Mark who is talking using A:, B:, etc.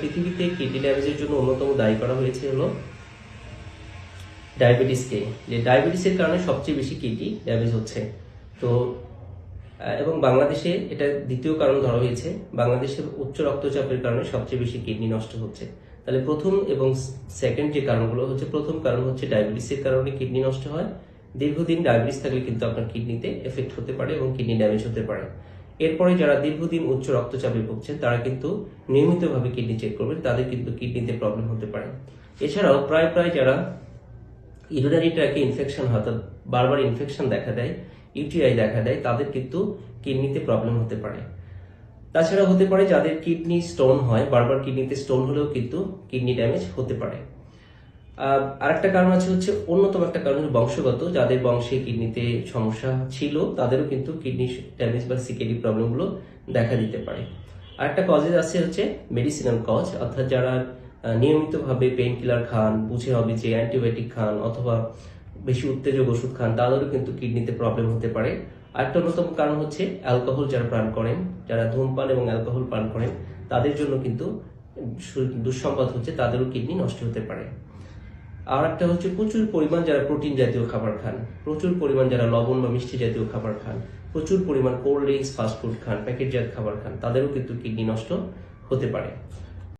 A: পৃথিবীতে কিডনি ড্যামেজের জন্য অন্যতম দায়ী করা হয়েছে হলো ডায়াবেটিসকে, যে ডায়াবেটিসের কারণে সবচেয়ে বেশি কিডনি ড্যামেজ হচ্ছে। তো এবং বাংলাদেশে এটা দ্বিতীয় কারণ ধরা হয়েছে, বাংলাদেশের উচ্চ রক্তচাপের কারণে সবচেয়ে বেশি কিডনি নষ্ট হচ্ছে। তাহলে প্রথম এবং সেকেন্ড যে কারণগুলো হচ্ছে, প্রথম কারণ হচ্ছে ডায়াবেটিসের কারণে কিডনি নষ্ট হয়। দীর্ঘদিন ডায়াবেটিস থাকলে কিন্তু আপনার কিডনিতে এফেক্ট হতে পারে এবং কিডনি ড্যামেজ হতে পারে। এরপরে যারা দীর্ঘদিন উচ্চ রক্তচাপে ভুগছেন তারা কিন্তু নিয়মিতভাবে কিডনি চেক করবেন, তাদের কিন্তু কিডনিতে প্রবলেম হতে পারে। এছাড়াও প্রায় যারা ইউরিনারি ট্র্যাকে ইনফেকশন হয়, অর্থাৎ বারবার ইনফেকশন দেখা দেয়, ইউটিআই দেখা দেয়, তাদের কিন্তু কিডনিতে প্রবলেম হতে পারে। তাছাড়া হতে পারে যাদের কিডনি স্টোন হয়, বারবার কিডনিতে স্টোন হলেও কিন্তু কিডনি ড্যামেজ হতে পারে। আরেকটা কারণ আছে হচ্ছে, অন্যতম একটা কারণ বংশগত, যাদের বংশে কিডনিতে সমস্যা ছিল তাদেরও কিন্তু কিডনি ড্যামেজ বা সিকেডি প্রবলেমগুলো দেখা দিতে পারে। আরেকটা কজেস আছে হচ্ছে মেডিসিনাল কজ, অর্থাৎ যারা নিয়মিতভাবে পেইন কিলার খান, বুঝে হবে যে অ্যান্টিবায়োটিক খান অথবা বেশি উত্তেজক ওষুধ খান, তাদেরও কিন্তু কিডনিতে প্রবলেম হতে পারে। আরেকটা অন্যতম কারণ হচ্ছে অ্যালকোহল যারা পান করেন, যারা ধূমপান এবং অ্যালকোহল পান করেন, তাদের জন্য কিন্তু দুঃসংবাদ হচ্ছে তাদেরও কিডনি নষ্ট হতে পারে। আর একটা হচ্ছে প্রচুর পরিমাণ যারা প্রোটিন জাতীয় খাবার খান, প্রচুর পরিমাণ যারা লবণ বা মিষ্টি জাতীয় খাবার খান, প্রচুর পরিমাণ কোল্ড ড্রিঙ্কস, ফাস্টফুড খান, প্যাকেটজাত খাবার খান, তাদেরও কিন্তু কিডনি নষ্ট হতে পারে।